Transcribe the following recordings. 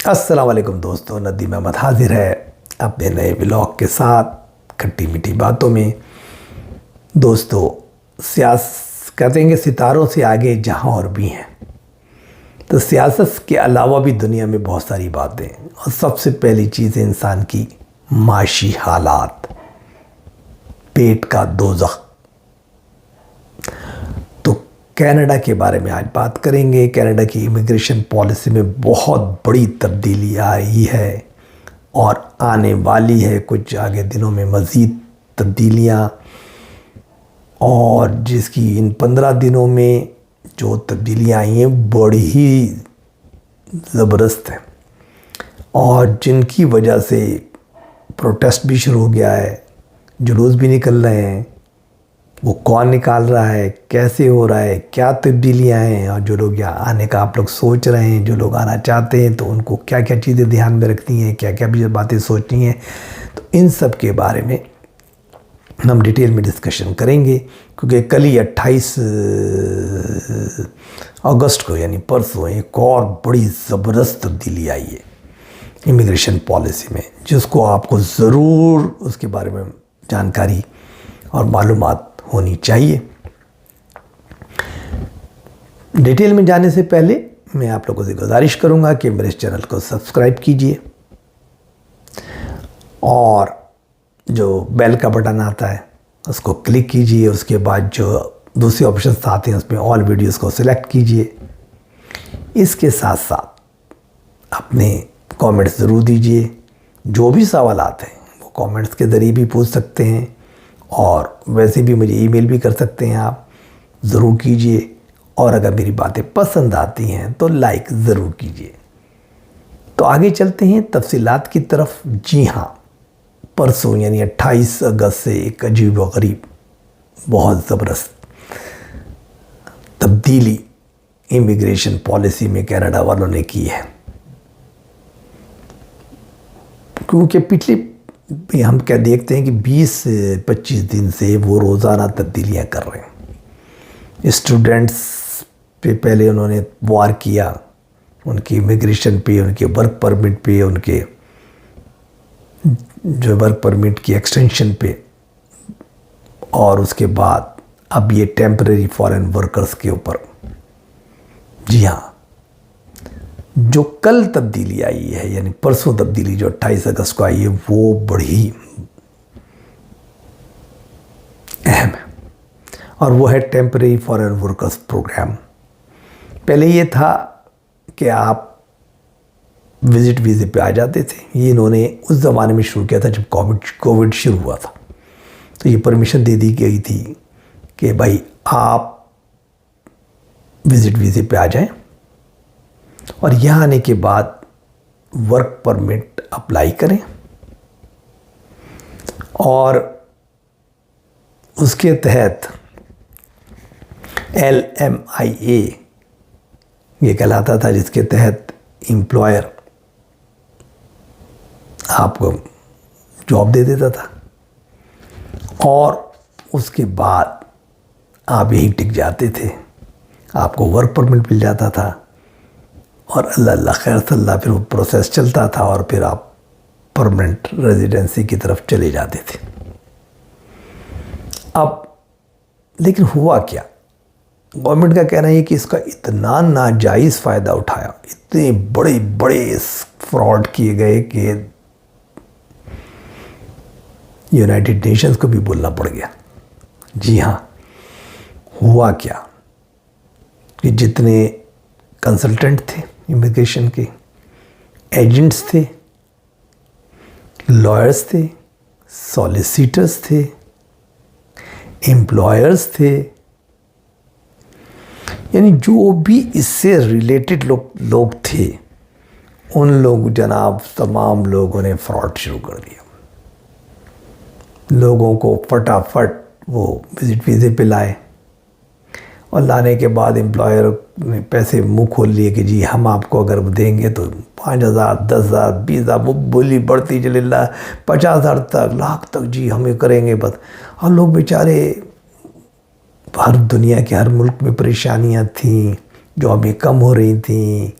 अस्सलाम वालेकुम दोस्तों, नदीम अहमद हाजिर है अपने नए व्लॉग के साथ खट्टी मीठी बातों में। दोस्तों, कहते हैं कि सितारों से आगे जहां और भी हैं, तो सियासत के अलावा भी दुनिया में बहुत सारी बातें हैं। और सबसे पहली चीज़ है इंसान की माशी हालात, पेट का दोज़ख। तो कनाडा के बारे में आज बात करेंगे। कनाडा की इमिग्रेशन पॉलिसी में बहुत बड़ी तब्दीली आई है और आने वाली है कुछ आगे दिनों में मज़ीद तब्दीलियाँ, और जिसकी इन 15 दिनों में जो तब्दीलियाँ आई हैं बड़ी ही ज़बरदस्त हैं, और जिनकी वजह से प्रोटेस्ट भी शुरू हो गया है, जुलूस भी निकल रहे हैं। वो कौन निकाल रहा है, कैसे हो रहा है, क्या तब्दीलियाँ हैं, और जो लोग यहाँ आने का आप लोग सोच रहे हैं, जो लोग आना चाहते हैं, तो उनको क्या क्या चीज़ें ध्यान में रखनी है, क्या क्या भी बातें सोचनी है, तो इन सब के बारे में हम डिटेल में डिस्कशन करेंगे। क्योंकि कल ही 28 अगस्त को यानी परसों एक और बड़ी ज़बरदस्त तब्दीली आई है इमिग्रेशन पॉलिसी में, जिसको आपको ज़रूर उसके बारे में जानकारी और मालूमात होनी चाहिए। डिटेल में जाने से पहले मैं आप लोगों से गुजारिश करूंगा कि मेरे इस चैनल को सब्सक्राइब कीजिए, और जो बेल का बटन आता है उसको क्लिक कीजिए। उसके बाद जो दूसरे ऑप्शन आते हैं उसमें ऑल वीडियोस को सिलेक्ट कीजिए। इसके साथ साथ अपने कमेंट्स ज़रूर दीजिए। जो भी सवाल आते हैं वो कमेंट्स के ज़रिए भी पूछ सकते हैं, और वैसे भी मुझे ईमेल भी कर सकते हैं, आप ज़रूर कीजिए। और अगर मेरी बातें पसंद आती हैं तो लाइक ज़रूर कीजिए। तो आगे चलते हैं तफसीलात की तरफ। जी हाँ, परसों यानी 28 अगस्त से एक अजीब व गरीब बहुत ज़बरदस्त तब्दीली इमिग्रेशन पॉलिसी में कनाडा वालों ने की है। क्योंकि पिछले हम क्या देखते हैं कि 20 से 25 दिन से वो रोज़ाना तब्दीलियाँ कर रहे हैं। स्टूडेंट्स पे पहले उन्होंने वार किया, उनकी इमिग्रेशन पे, उनके वर्क परमिट पे, उनके जो वर्क परमिट की एक्सटेंशन पे, और उसके बाद अब ये टेम्परेरी फॉरेन वर्कर्स के ऊपर। जी हाँ, जो कल तब्दीली आई है यानी परसों तब्दीली जो 28 अगस्त को आई है, वो बड़ी अहम है, और वो है टेम्परेरी फॉरेन वर्कर्स प्रोग्राम। पहले ये था कि आप विजिट वीज़े पे आ जाते थे। ये इन्होंने उस ज़माने में शुरू किया था जब कोविड शुरू हुआ था। तो ये परमिशन दे दी गई थी कि भाई आप विजिट वीज़े पे आ जाएं, और यहाँ आने के बाद वर्क परमिट अप्लाई करें, और उसके तहत LMIA ये कहलाता था, जिसके तहत एम्प्लॉयर आपको जॉब दे देता था, और उसके बाद आप यहीं टिक जाते थे, आपको वर्क परमिट मिल जाता था, और अल्लाह खैर सल्ला फिर वो प्रोसेस चलता था, और फिर आप परमानेंट रेजिडेंसी की तरफ चले जाते थे। अब लेकिन हुआ क्या, गवर्नमेंट का कहना है कि इसका इतना नाजायज़ फ़ायदा उठाया, इतने बड़े बड़े फ्रॉड किए गए कि यूनाइटेड नेशंस को भी बोलना पड़ गया। जी हाँ, हुआ क्या कि जितने कंसल्टेंट थे इमिग्रेशन के, एजेंट्स थे, लॉयर्स थे, सॉलिसिटर्स थे, एम्प्लॉयर्स थे, यानी जो भी इससे रिलेटेड लोग थे, उन लोग जनाब तमाम लोगों ने फ्रॉड शुरू कर दिया। लोगों को फटाफट वो विजिट वीज़े पे लाए, और लाने के बाद एम्प्लॉयर ने पैसे मुँह खोल लिए कि जी हम आपको अगर देंगे तो 5,000, 10,000, 20,000, वो बोली बढ़ती चले 50,000 तक, लाख तक, जी हम ये करेंगे बस। और लोग बेचारे, हर दुनिया के हर मुल्क में परेशानियां थी, जॉबें कम हो रही थी,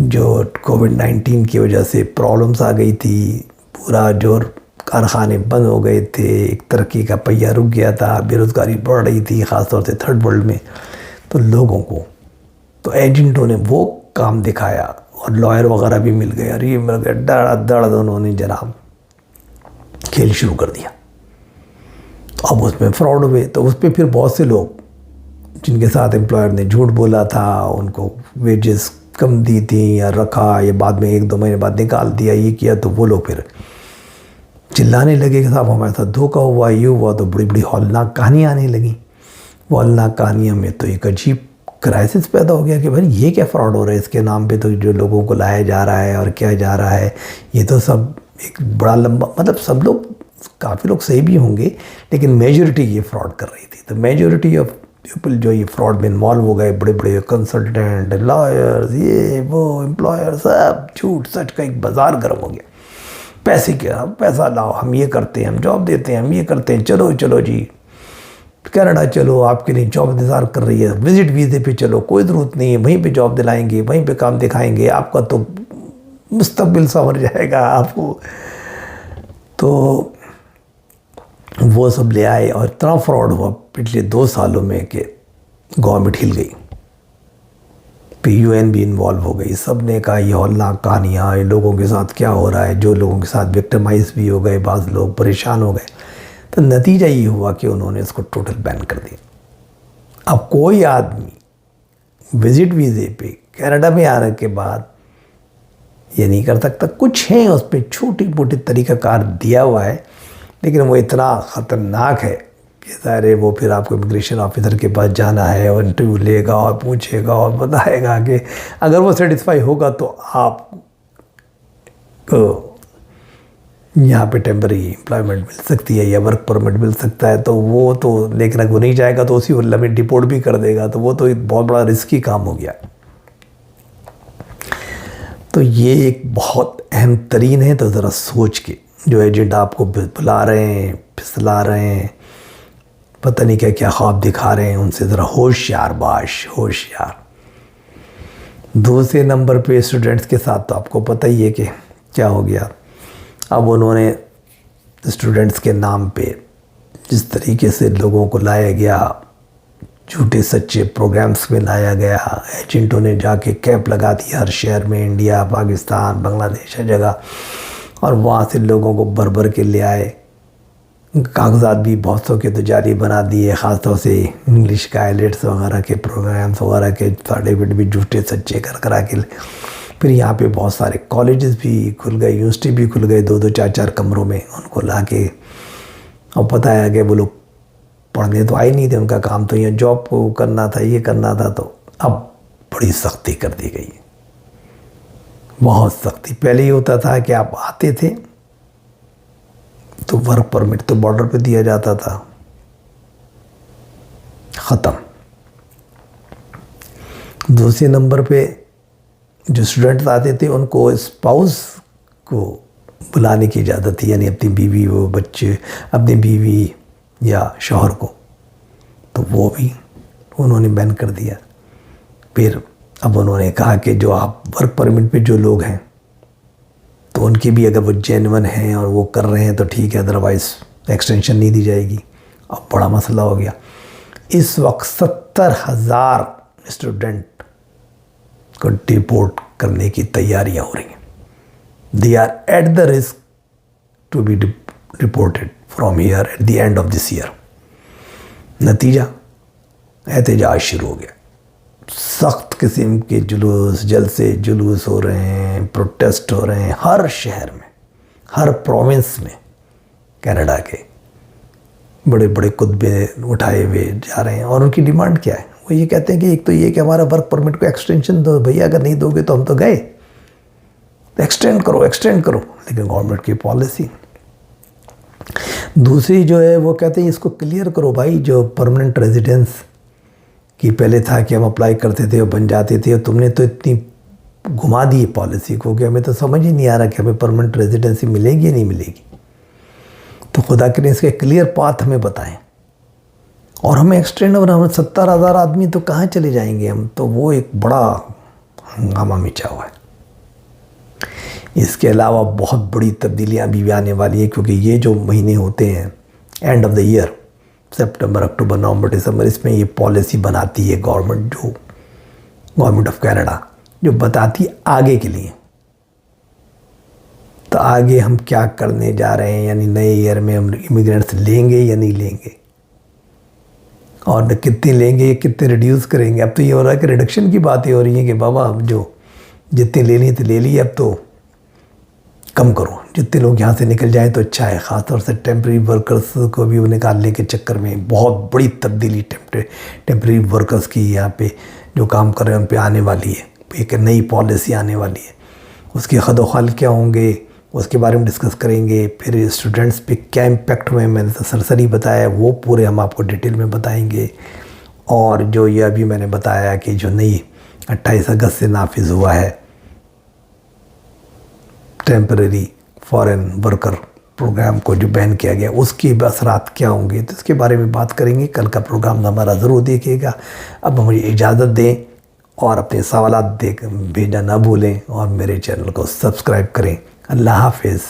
जो कोविड-19 की वजह से प्रॉब्लम्स आ गई थी, पूरा जो कारखाने बंद हो गए थे, एक तरक्की का पहिया रुक गया था, बेरोज़गारी बढ़ रही थी ख़ासतौर से थर्ड वर्ल्ड में, तो लोगों को, तो एजेंटों ने वो काम दिखाया और लॉयर वगैरह भी मिल गए और ये मिल गए, धड़ उन्होंने जनाब खेल शुरू कर दिया। तो अब उसमें फ्रॉड हुए, तो उस पर फिर बहुत से लोग जिनके साथ एम्प्लॉयर ने झूठ बोला था, उनको वेजेस कम दी थी या रखा, या बाद में 1-2 महीने बाद निकाल दिया, ये किया, तो वो लोग फिर चिल्लाने लगे कि साहब हमारे साथ धोखा हुआ, ये हुआ, तो बड़ी बड़ी हौलनाक कहानियाँ आने लगी। वो हौलनाक कहानियों में तो एक अजीब क्राइसिस पैदा हो गया कि भाई ये क्या फ्रॉड हो रहा है, इसके नाम पे तो जो लोगों को लाया जा रहा है और क्या जा रहा है, ये तो सब एक बड़ा लंबा, मतलब सब लोग, काफ़ी लोग सही भी होंगे, लेकिन मेजॉरिटी ये फ्रॉड कर रही थी। तो मेजॉरिटी ऑफ पीपल जो ये फ्रॉड में इन्वॉल्व हो गए, बड़े बड़े कंसल्टेंट, लॉयर्स, ये वो एम्प्लॉयर, सब झूठ सच का एक बाज़ार गर्म हो गया। पैसे क्या, पैसा लाओ, हम ये करते हैं, हम जॉब देते हैं, हम ये करते हैं, चलो चलो जी कनाडा चलो, आपके लिए जॉब इंतज़ार कर रही है, विजिट वीज़े पे चलो, कोई ज़रूरत नहीं है, वहीं पे जॉब दिलाएंगे, वहीं पे काम दिखाएंगे, आपका तो मुस्तकबिल संवर जाएगा आपको। तो वो सब ले आए और इतना फ्रॉड हुआ पिछले 2 सालों में कि गवर्नमेंट हिल गई, PUN भी इन्वॉल्व हो गई। सब ने कहा ये हौलनाक कहानियाँ, ये लोगों के साथ क्या हो रहा है, जो लोगों के साथ विक्टिमाइज भी हो गए, बाज़ लोग परेशान हो गए। तो नतीजा ये हुआ कि उन्होंने इसको टोटल बैन कर दिया। अब कोई आदमी विजिट वीज़े पे कनाडा में आने के बाद ये नहीं कर सकता। कुछ है उस पर छोटी मोटी तरीक़ाकार दिया हुआ है, लेकिन वो इतना ख़तरनाक है कि सारे वो फिर आपको इमिग्रेशन ऑफिसर के पास जाना है और इंटरव्यू लेगा और पूछेगा और बताएगा कि अगर वो सेटिस्फाई होगा तो आप यहाँ पे टेम्पररी एम्प्लॉयमेंट मिल सकती है या वर्क परमिट मिल सकता है। तो वो तो, लेकिन अगर वो नहीं जाएगा तो उसी वल्ला में डिपोर्ट भी कर देगा, तो वो तो एक बहुत बड़ा रिस्की काम हो गया। तो ये एक बहुत अहम तरीन है। तो ज़रा सोच के, जो एजेंट आपको बुला रहे हैं, फिसला रहे हैं, पता नहीं क्या क्या ख्वाब दिखा रहे हैं, उनसे ज़रा होशियार बाश, होशियार। दूसरे नंबर पे स्टूडेंट्स के साथ तो आपको पता ही है कि क्या हो गया। अब उन्होंने स्टूडेंट्स के नाम पे जिस तरीके से लोगों को लाया गया, झूठे सच्चे प्रोग्राम्स में लाया गया, एजेंटों ने जाके कैंप लगा दिया हर शहर में, इंडिया, पाकिस्तान, बांग्लादेश, हर जगह, और वहाँ से लोगों को भर भर के ले आए। कागजात भी बहुत सौ के तो जारी बना दिए, ख़ासतौर से इंग्लिश का आइलेट्स वगैरह के प्रोग्राम्स वगैरह के सर्टिफिकेट भी झूठे सच्चे करा के। फिर यहाँ पे बहुत सारे कॉलेजेस भी खुल गए, यूनिवर्सिटी भी खुल गए, 2-2 4-4 कमरों में उनको ला के। और पता है कि वो लोग पढ़ने तो आए नहीं थे, उनका काम तो यहाँ जॉब को करना था, ये करना था। तो अब बड़ी सख्ती कर दी गई, बहुत सख्ती। पहले ये होता था कि आप आते थे तो वर्क परमिट तो बॉर्डर पे दिया जाता था, ख़त्म। दूसरे नंबर पे जो स्टूडेंट्स आते थे उनको स्पाउस को बुलाने की इजाज़त थी, यानी अपनी बीवी, वो बच्चे, अपनी बीवी या शौहर को, तो वो भी उन्होंने बैन कर दिया। फिर अब उन्होंने कहा कि जो आप वर्क परमिट पे जो लोग हैं तो उनकी भी अगर वो जेन्युइन हैं और वो कर रहे हैं तो ठीक है, अदरवाइज़ एक्सटेंशन नहीं दी जाएगी। अब बड़ा मसला हो गया। इस वक्त 70,000 स्टूडेंट को डिपोर्ट करने की तैयारियां हो रही हैं। They are at the risk to be deported from here at the end of this year. नतीजा, एहतजाज शुरू हो गया, सख्त किस्म के जुलूस, जलसे जुलूस हो रहे हैं, प्रोटेस्ट हो रहे हैं हर शहर में, हर प्रोविंस में। कनाडा के बड़े बड़े कुतबे उठाए हुए जा रहे हैं और उनकी डिमांड क्या है? वो ये कहते हैं कि एक तो ये कि हमारा वर्क परमिट को एक्सटेंशन दो भैया, अगर नहीं दोगे तो हम तो गए, तो एक्सटेंड करो, एक्सटेंड करो। लेकिन गवर्नमेंट की पॉलिसी। दूसरी जो है वो कहते हैं इसको क्लियर करो भाई, जो परमानेंट रेजिडेंस कि पहले था कि हम अप्लाई करते थे और बन जाते थे, और तुमने तो इतनी घुमा दी पॉलिसी को कि हमें तो समझ ही नहीं आ रहा कि हमें परमानेंट रेजिडेंसी मिलेगी या नहीं मिलेगी। तो खुदा के लिए इसके क्लियर पाथ हमें बताएं। और हमें एक्सटेंड, और हम 70,000 आदमी तो कहाँ चले जाएंगे हम, तो वो एक बड़ा हंगामा मचा हुआ है। इसके अलावा बहुत बड़ी तब्दीलियाँ अभी भी आने वाली हैं, क्योंकि ये जो महीने होते हैं एंड ऑफ द ईयर, सितंबर, अक्टूबर, नवंबर, दिसंबर, इसमें ये पॉलिसी बनाती है गवर्नमेंट ऑफ कनाडा, जो बताती है आगे के लिए। तो आगे हम क्या करने जा रहे हैं, यानी नए ईयर में हम इमिग्रेंट्स लेंगे या नहीं लेंगे, और कितने लेंगे, कितने रिड्यूस करेंगे। अब तो ये हो रहा है कि रिडक्शन की बातें हो रही हैं कि बाबा अब जो जितने ले ली तो ले ली, अब तो कम करो, जितने लोग यहाँ से निकल जाएं तो अच्छा है। ख़ासतौर से टेम्प्रेरी वर्कर्स को भी निकालने के चक्कर में बहुत बड़ी तब्दीली टेम्प्रेरी वर्कर्स की यहाँ पे जो काम कर रहे हैं उन पे आने वाली है। एक नई पॉलिसी आने वाली है, उसके खदोखाल क्या होंगे उसके बारे में डिस्कस करेंगे। फिर स्टूडेंट्स पे क्या इम्पेक्ट हुए, मैंने तो सरसरी बताया, वो पूरे हम आपको डिटेल में बताएंगे। और जो ये अभी मैंने बताया कि जो नई 28 अगस्त से नाफिज हुआ है टेम्परेरी फॉरेन वर्कर प्रोग्राम को जो बैन किया गया, उसके असरात क्या होंगे, तो इसके बारे में बात करेंगे। कल का प्रोग्राम हमारा ज़रूर देखिएगा। अब मुझे इजाज़त दें और अपने सवालात भेजना ना भूलें और मेरे चैनल को सब्सक्राइब करें। अल्लाह हाफिज़।